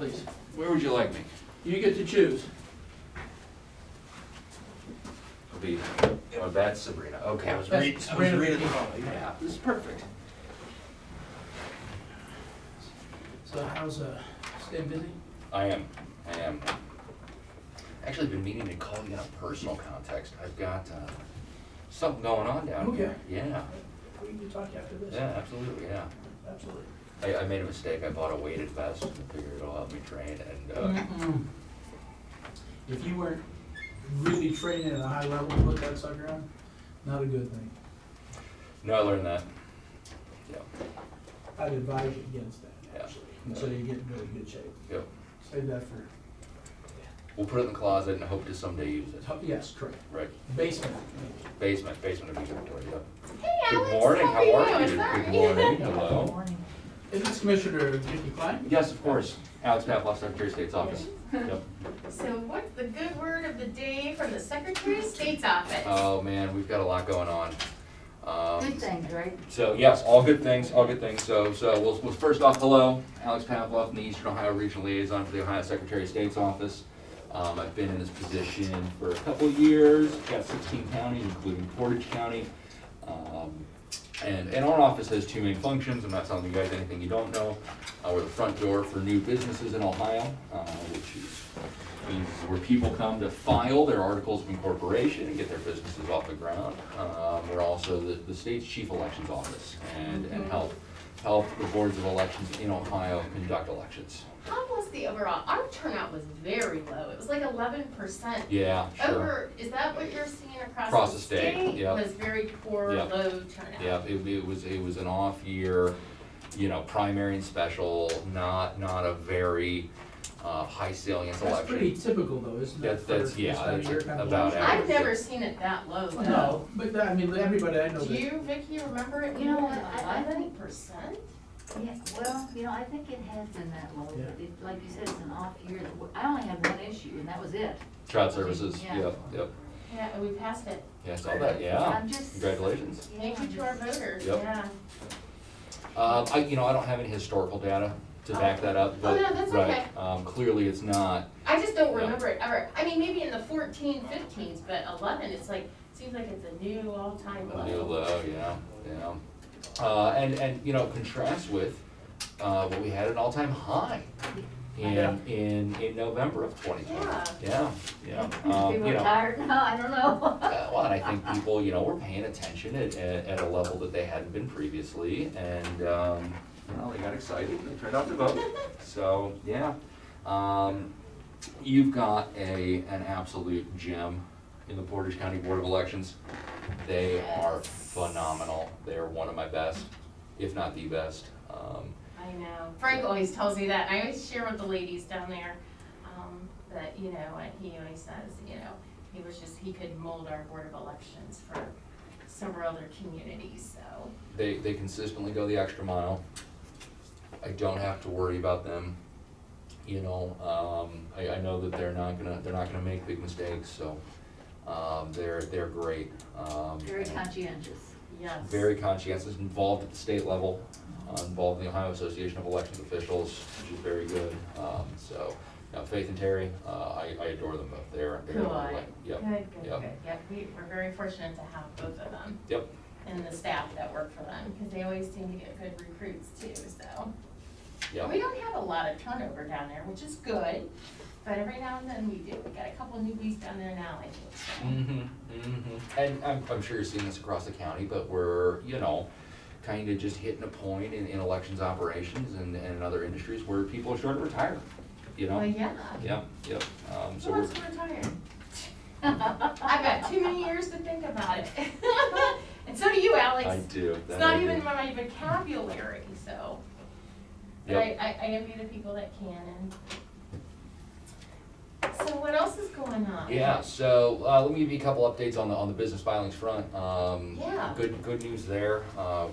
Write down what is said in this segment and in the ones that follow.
please. Where would you like me? You get to choose. It'll be, oh, that's Sabrina. Okay, I was That's reading Sabrina the Bikini. call. Yeah, this is perfect. So how's, staying busy? I am. Actually been meaning to call you in a personal context. I've got something going on down here. Yeah. We can talk after this. Yeah, absolutely, yeah. Absolutely. I made a mistake. I bought a weighted vest and figured it'll help me train and If you weren't really training at a high level to put that sucker on, not a good thing. no, I learned that. Yeah. I'd advise you against that, Yeah. actually, until you get in really good shape. Yep. Save that for, We'll put it in the closet and hope to someday use it. yes, correct. Right. Basement. Basement would be good for you. Hey, Good Alex, morning, how are you? Sorry. Good morning, hello. Is this Commissioner Vicki Klein? Yes, of course. Alex Pavlov, Secretary of State's office. Yep. So what's the good word of the day from the Secretary of State's office? Oh, man, we've got a lot going on. Good things, right? So, yes, all good things, all good things. So we'll first off, hello, Alex Pavlov, I'm the Eastern Ohio Regional Liaison for the Ohio Secretary of State's office. I've been in this position for a couple of years, got 16 counties, including Portage County. And our office has two main functions. I'm not telling you guys anything you don't know. We're the front door for new businesses in Ohio, which means where people come to file their articles of incorporation and get their businesses off the ground. We're also the state's chief elections office and help the boards of elections in Ohio conduct elections. How was the overall, our turnout was very low, it was like 11%. Yeah, sure. Is that what you're seeing Across the state, yep. Was very poor, Yep. low turnout? Yeah, it was an off year, primary and special, not a very high salience That's election. pretty typical though, isn't it? That's for yeah, this time of that's year kind of about election? average. I've never seen it that low though. No, but I mean, everybody I know Do that. you, Vicki, remember it? You know, being I think- 11%? Yeah, well, I think it has been that low, Yeah. but it, like you said, it's an off year. I only had one issue, and that was it. Child services, Yeah. yep. Yeah, and we passed it. Yeah, saw that, yeah. I'm just- Congratulations. Thank you to our voters, Yep. yeah. I don't have any historical data to back that up, but, Oh, no, that's right, okay. clearly it's not, I just don't Yeah. remember it ever. I mean, maybe in the 14, 15s, but 11, it's like, seems like it's a new all-time low. a new low, yeah. And contrast with, what we had an all-time high in November of 2020. Yeah. People are tired now, I don't know. Well, and I think people, were paying attention at a level that they hadn't been previously, and, they got excited, and they turned out to vote. So, yeah. You've got an absolute gem in the Portage County Board of Elections. They are phenomenal. They are one of my best, if not the best. I know. Frank always tells me that. I always share with the ladies down there that, and he always says, he could mold our Board of Elections for several other communities, so. They consistently go the extra mile. I don't have to worry about them. I know that they're not gonna make big mistakes, so they're great. Very and conscientious. Yes. Very conscientious, involved at the state level, involved in the Ohio Association of Elections Officials, which is very good. Faith and Terry, I adore them both. They're Good. like, yep. Good. Yep. Yep, we're very fortunate to have both of them. Yep. And the staff that work for them, because they always seem to get good recruits too, so. Yep. We don't have a lot of turnover down there, which is good, but every now and then we do. We got a couple newbies down there now, I think, so. And I'm sure you're seeing this across the county, but we're, kind of just hitting a point in elections operations and in other industries where people are starting to retire, Well, yeah. Yep. Who So wants to retire? I've got too many years to think about it. And so do you, Alex. I do. It's not even in my vocabulary, so. But Yep. I envy the people that can. And so what else is going on? Yeah, so let me give you a couple updates on the business filings front. Yeah. Good news there.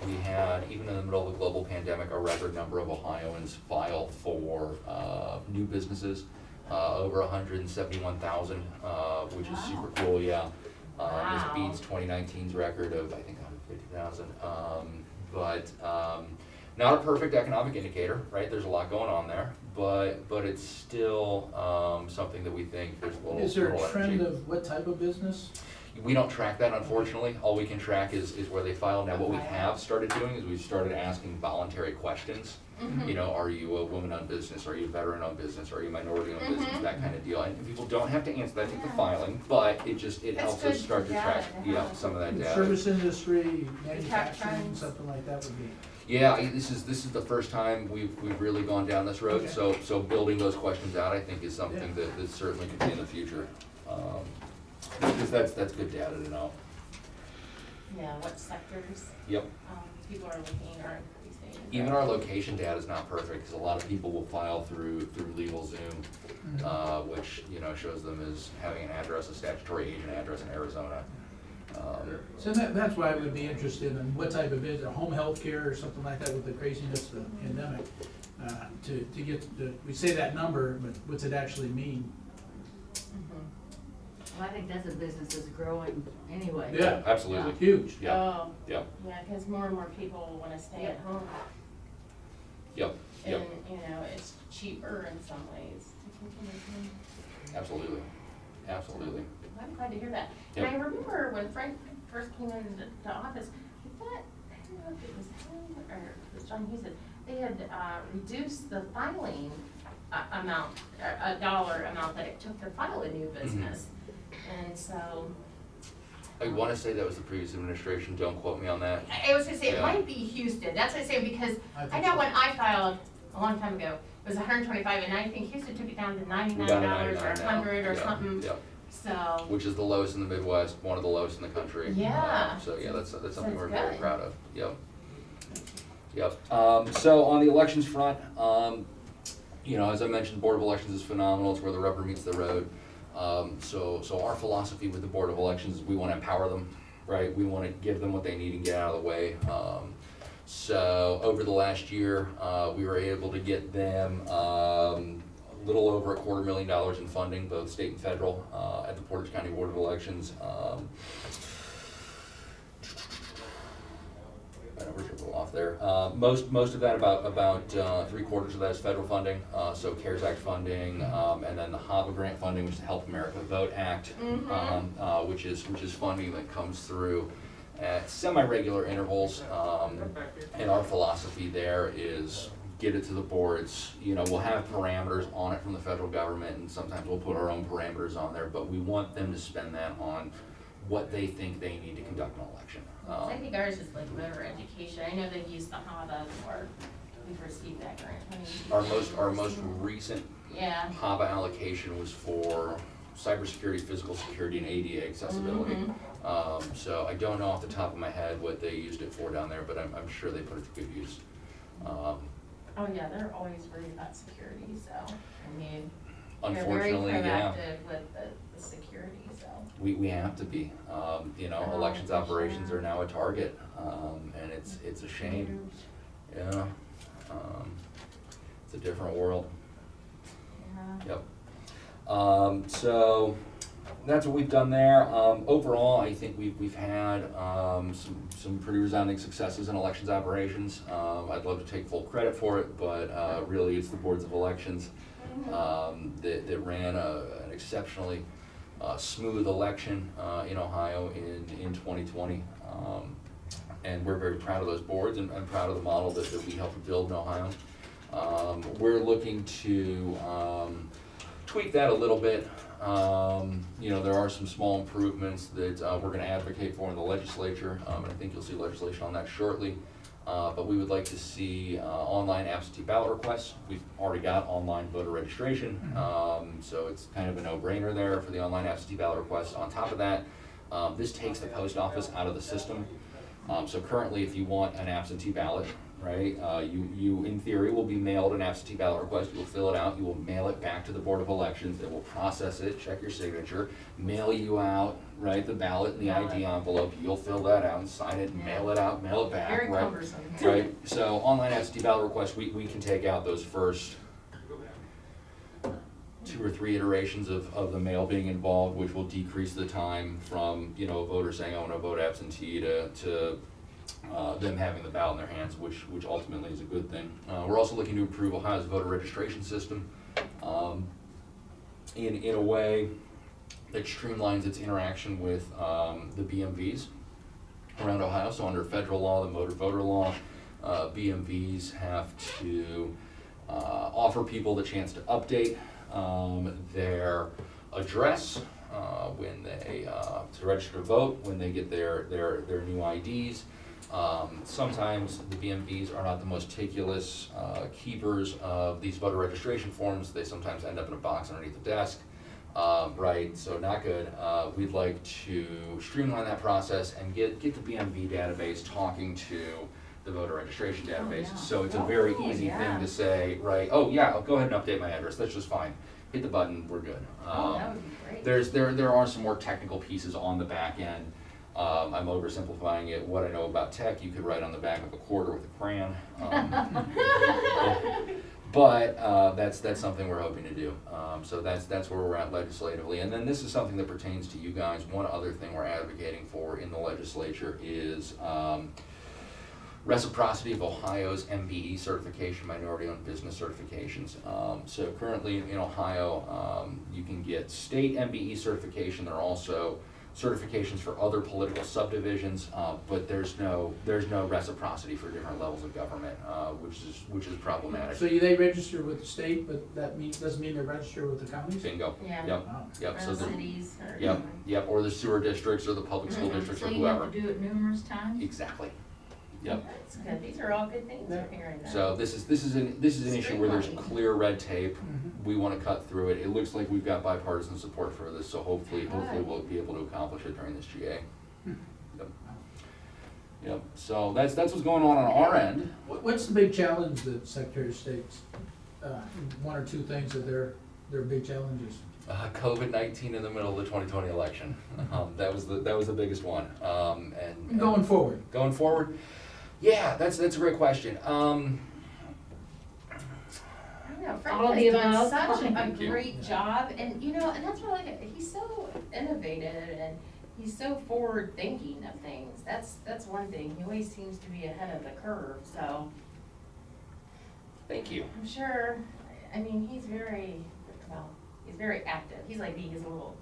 We had, even in the middle of the global pandemic, a record number of Ohioans file for new businesses, over 171,000, which is super cool, yeah. This beats 2019's record of, I think, 150,000. Not a perfect economic indicator, right? There's a lot going on there, but it's still something that we think there's a little Is there a little trend energy. of what type of business? We don't track that, unfortunately. All we can track is where they file. Now, what we have started doing is we've started asking voluntary questions. You know, are you a woman-owned business? Are you a veteran-owned business? Are you a minority-owned business? That kind of deal. And people don't have to answer that at the filing, but it It's helps good us start to data track, to have. some of that data. Service industry, manufacturing, trends. something like that would be. Yeah, this is the first time we've really gone down this road. Okay. So building those questions out, I think, is something Yeah. that certainly could be in the future. Because that's good data to know. Yeah, what sectors, Yep. people are looking or increasing. Even our location data is not perfect, because a lot of people will file through LegalZoom, which, shows them as having an address, a statutory agent address in Arizona. So that's why I would be interested in what type of business, home health care or something like that with the craziness of the pandemic. To get, we say that number, but what's it actually mean? Well, I think that's a business that's growing anyway. Yeah. Absolutely. Huge. Yep, Oh, yep, yeah, because more and more people want to stay at home. yep, And, yep, it's cheaper in some ways to continue. absolutely, absolutely. I'm glad to hear that. And Yep. I remember when Frank first came into the office, I thought, I don't know if it was him or it was John Houston, they had reduced the filing amount, a dollar amount that it took to file a new business. And so, I want to say that was the previous administration, don't quote me on that. I was gonna say, it Yeah. might be Houston, that's what I say, because I I think know so. when I filed a long time ago, it was $125, and I think Houston took it down to We're $99 down to or 99 now. $100 or Yeah, something, yeah. so. Which is the lowest in the Midwest, one of the lowest in the country. Yeah. So yeah, that's something Sounds we're very good. proud of. Yep. Yep. So on the elections front, as I mentioned, Board of Elections is phenomenal. It's where the rubber meets the road. So our philosophy with the Board of Elections is we want to empower them, right? We want to give them what they need and get out of the way. So over the last year, we were able to get them a little over $250,000 in funding, both state and federal, at the Portage County Board of Elections. My numbers are a little off there. Most of that, about 3/4 of that is federal funding, so CARES Act funding, and then the HAVA grant funding, which is the Help America Vote Act, which is funding that comes through at semi-regular intervals. And our philosophy there is get it to the boards. We'll have parameters on it from the federal government, and sometimes we'll put our own parameters on there, but we want them to spend that on what they think they need to conduct an election. I think ours is like voter education. I know they've used the HAVA or we've received that grant money. Our most recent Yeah. HAVA allocation was for cybersecurity, physical security, and ADA accessibility. So I don't know off the top of my head what they used it for down there, but I'm sure they put it to good use. Oh, yeah, they're always worried about security, so, I mean, Unfortunately, they're very yeah. proactive with the security, so. We have to be. Elections operations are now a target, and it's a shame. Yeah. It's a different world. Yeah. Yep. So that's what we've done there. Overall, I think we've had some pretty resounding successes in elections operations. I'd love to take full credit for it, but really it's the boards of elections that ran an exceptionally smooth election in Ohio in 2020. And we're very proud of those boards and proud of the model that we helped build in Ohio. We're looking to tweak that a little bit. There are some small improvements that we're going to advocate for in the legislature, and I think you'll see legislation on that shortly. But we would like to see online absentee ballot requests. We've already got online voter registration, so it's kind of a no-brainer there for the online absentee ballot requests. On top of that, this takes the post office out of the system. So currently, if you want an absentee ballot, right, you in theory will be mailed an absentee ballot request. You will fill it out. You will mail it back to the Board of Elections. They will process it, check your signature, mail you out, right, the ballot and the ID envelope. You'll fill that out and sign it, and mail it out, mail it back. Very right? cumbersome. Right. So online absentee ballot requests, we can take out those first 2 or 3 iterations of the mail being involved, which will decrease the time from a voter saying I want to vote absentee to them having the ballot in their hands, which ultimately is a good thing. We're also looking to improve Ohio's voter registration system in a way that streamlines its interaction with the BMVs around Ohio. So under federal law, the motor voter law, BMVs have to offer people the chance to update their address when they to register to vote, when they get their new IDs. Sometimes the BMVs are not the most meticulous keepers of these voter registration forms. They sometimes end up in a box underneath the desk. Right, so not good. We'd like to streamline that process and get the BMV database talking to the voter registration database. yeah. So it's a very Oh, easy yeah. thing to say, right, oh yeah, I'll go ahead and update my address, that's just fine. Hit the button, we're good. Oh, that would be great. There are some more technical pieces on the back end. I'm oversimplifying it. What I know about tech, you could write on the back of a quarter with a crayon. But that's something we're hoping to do. So that's where we're at legislatively. And then this is something that pertains to you guys. One other thing we're advocating for in the legislature is reciprocity of Ohio's MBE certification, minority-owned business certifications. So currently in Ohio, you can get state MBE certification. There are also certifications for other political subdivisions, but there's no reciprocity for different levels of government, which is problematic. So they register with the state, but that doesn't mean they register with the counties? Bingo. Yeah. Yep. Wow. Yep. Or So the the, cities or. yep. Or the sewer districts or the public school districts So or you have whoever. to do it numerous times? Exactly. Yep. That's good, these are all good things Yeah. we're hearing now. So this is an issue where there's Streamlining. clear red tape. Mhm. We want to cut through it. It looks like we've got bipartisan support for this, so hopefully Good. we'll be able to accomplish it during this GA. Hmm. Yep. Yep. So that's what's going on our end. What's the big challenge that Secretary of State's, one or two things that their big challenges? COVID-19 in the middle of the 2020 election. That was the biggest one. And Going forward? Going forward, yeah, that's a great question. I don't know, Frank All of the has done above. such a Thank you. great job, and and that's what I like, he's so innovative and he's so forward thinking of things. That's one thing, he always seems to be ahead of the curve, so Thank you. I'm sure, I mean, he's very active. He's like me, he's a little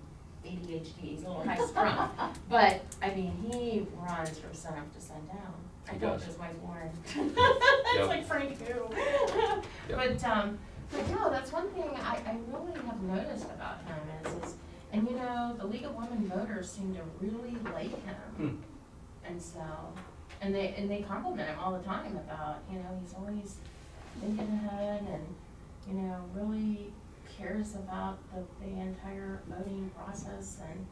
ADHD, he's a little high strung. But, I mean, he runs from sun up to sundown. I He call does. his wife Lauren. Yep. It's like Frank too. Yep. But no, that's one thing I really have noticed about him is, and the League of Women Voters seem to really like him. And so, and they compliment him all the time about, he's always thinking ahead and, really cares about the entire voting process and,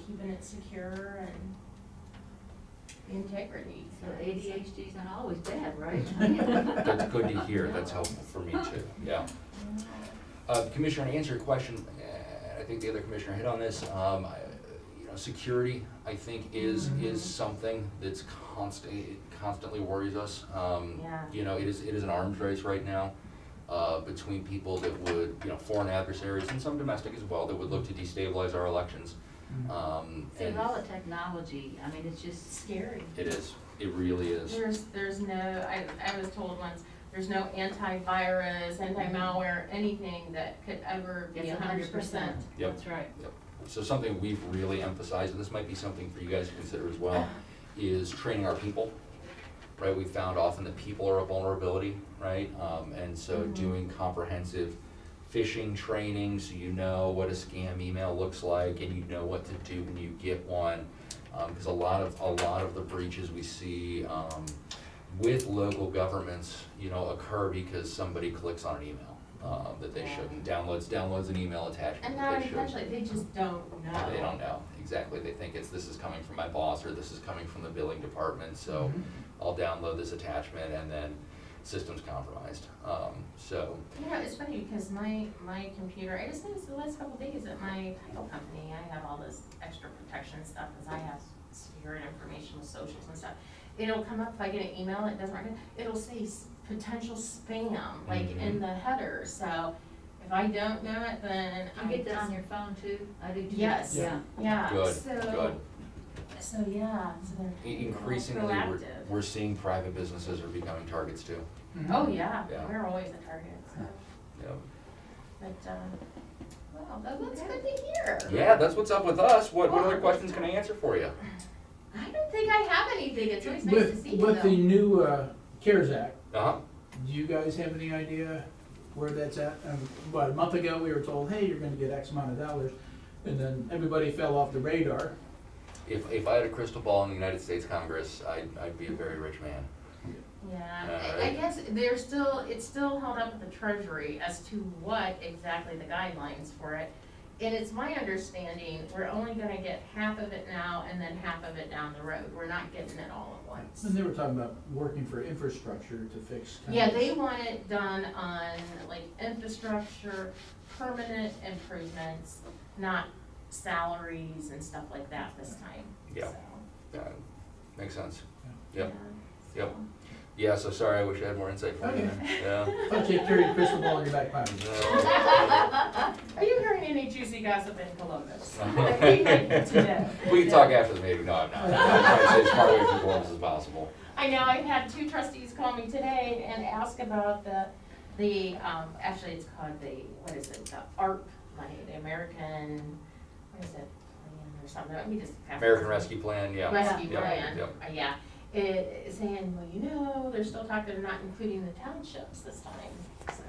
keeping it secure and the integrity. So ADHD's not always bad, right? That's good to hear. That's helpful for me too. Yeah. Commissioner, to answer your question, I think the other commissioner hit on this. Security, I think, is something that's constantly worries us. Yeah. It is an arms race right now between people that would, foreign adversaries and some domestic as well, that would look to destabilize our elections. See, with all the technology, I mean, it's just, Scary. It is. It really is. There's no, I was told once, there's no antivirus, anti-malware, anything that could ever be it's 100%. Yep. That's right. Yep. So something we've really emphasized, and this might be something for you guys to consider as well, is training our people, right? We found often that people are a vulnerability, right? And so doing comprehensive phishing training, so you know what a scam email looks like, and you know what to do when you get one. Because a lot of the breaches we see with local governments, occur because somebody clicks on an email that they shouldn't, downloads an email attachment And that not they shouldn't. intentionally, they just don't know. They don't know, exactly. They think this is coming from my boss, or this is coming from the billing department, so I'll download this attachment and then system's compromised. It's funny because my computer, I just noticed the last couple of days at my title company, I have all this extra protection stuff because I have secure information with socials and stuff. It'll come up if I get an email, it doesn't recognize, it'll say potential spam, like in the header, so if I don't know it, then you get that on your phone too? I do too. Yes. Yeah. Yeah, Good, so, good. So, yeah, so they're being more Increasingly, proactive. we're seeing private businesses are becoming targets too. Mhm. Oh, yeah, Yeah. we're always a target, so, Yep. but, well, that's good to hear. Yeah, that's what's up with us. What other questions can I answer for you? I don't think I have anything, it's always nice to see you though. With the new CARES Act, Uh-huh. do you guys have any idea where that's at? About a month ago, we were told, hey, you're gonna get X amount of dollars, and then everybody fell off the radar. If I had a crystal ball in the United States Congress, I'd be a very rich man. Yeah, I Alright. guess it's still held up at the Treasury as to what exactly the guidelines for it. And it's my understanding, we're only gonna get half of it now and then half of it down the road. We're not getting it all at once. And they were talking about working for infrastructure to fix. Yeah, they want it done on like infrastructure, permanent improvements, not salaries and stuff like that this time, Yeah. so, Yeah, makes sense. yeah, Yep. so. Yep. Yeah, so sorry, I wish I had more insight for you. Okay. Yeah. Thought you carried a crystal ball in your back pocket. No. Are you hearing any juicy gossip in Columbus? That we need to know? We can talk after the meeting. No, I'm not. I'm trying to stay as far away from Columbus as possible. I know, I've had 2 trustees call me today and ask about actually it's called what is it, the ARP money, the American, what is it, plan or something, let me just. American Rescue Plan, yeah. Rescue Yep, Plan, yep. Yeah. It, saying, well, they're still talking, they're not including the townships this time, so.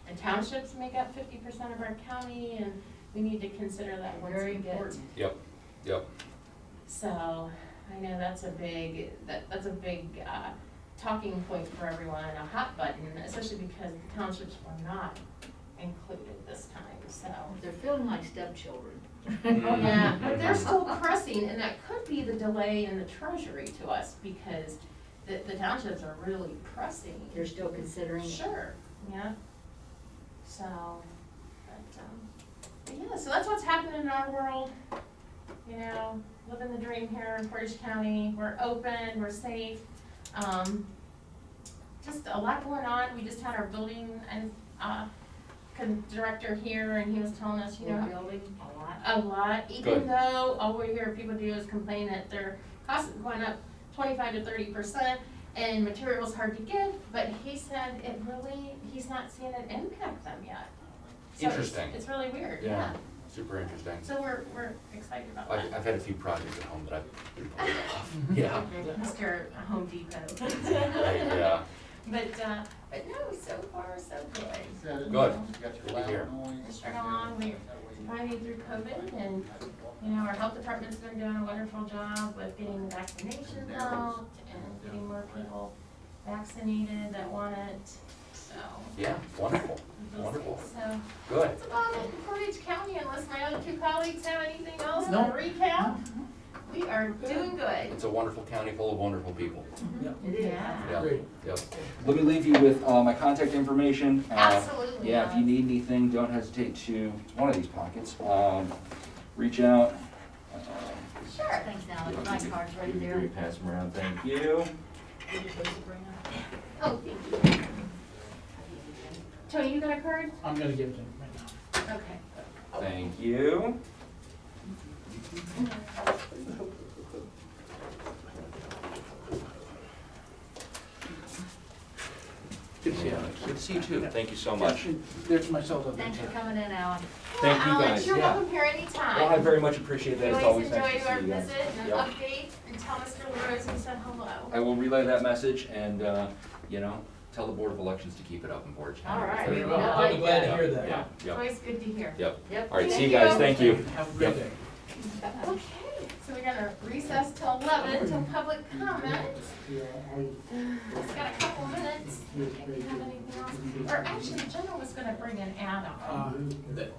And townships make up 50% of our county, and we need to consider that what's Very good. important. Yep, yep. So, I know that's a big, that's a big, talking point for everyone and a hot button, especially because the townships were not included this time, so. They're feeling like stepchildren. Oh, yeah, but they're still pressing, and that could be the delay in the treasury to us, because the townships are really pressing. They're still considering it. Sure, yeah. So, but yeah, so that's what's happening in our world. You know, living the dream here in Portage County. We're open, we're safe. Just a lot going on. We just had our building and, director here, and he was telling us, you We're know, building a lot. a lot, even Good. though all we hear people do is complain that their costs are going up 25 to 30%, and material's hard to get, but he said it really, he's not seeing it impact them yet. So Interesting. It's really weird, Yeah. yeah. Super interesting. So we're excited about that. I've had a few projects at home that I've been putting off. Yeah. Mr. Home Depot. Right, yeah. But no, so far so good. Good. You know, Good to hear. We're struggling along, we're fighting through COVID, and, you know, our health department's been doing a wonderful job with getting the vaccinations out and getting more people vaccinated that want it, so. Yeah, wonderful, wonderful. So, Good. that's about it in Portage County, unless my other 2 colleagues have anything else to No. recap. We are doing good. It's a wonderful county full of wonderful people. It is. Yeah. Yeah. Great. Yep. Let me leave you with my contact information. Absolutely. Yeah, if you need anything, don't hesitate to, it's one of these pockets, reach out. Sure. Thanks, Alex. My card's right there. Pass them around, thank you. Oh, thank you. Tony, you got a card? I'm gonna give it to him right now. Okay. Thank you. Good to see you. Good to see you too. Thank you so much. There's my cell phone. Thanks for coming in, Alex. Thank you, Alex, guys. you're Yeah. welcome here anytime. Well, I very much appreciate that. We It's always always nice enjoy to our see you guys. visit and Yep. update, and tell Mr. LaRose we said hello. I will relay that message and, you know, tell the Board of Elections to keep it up in Portage County. All right. Very I well. like I'll be glad to that. hear that. Yeah, It's yep, always good to hear. yep. Yep. All right, see Thank you guys, you. thank you. Have a great Yep. day. Okay, so we're gonna recess till 11 till public comment. Just got a couple minutes. If you have anything else, or actually, Jenna was gonna bring an add-on. That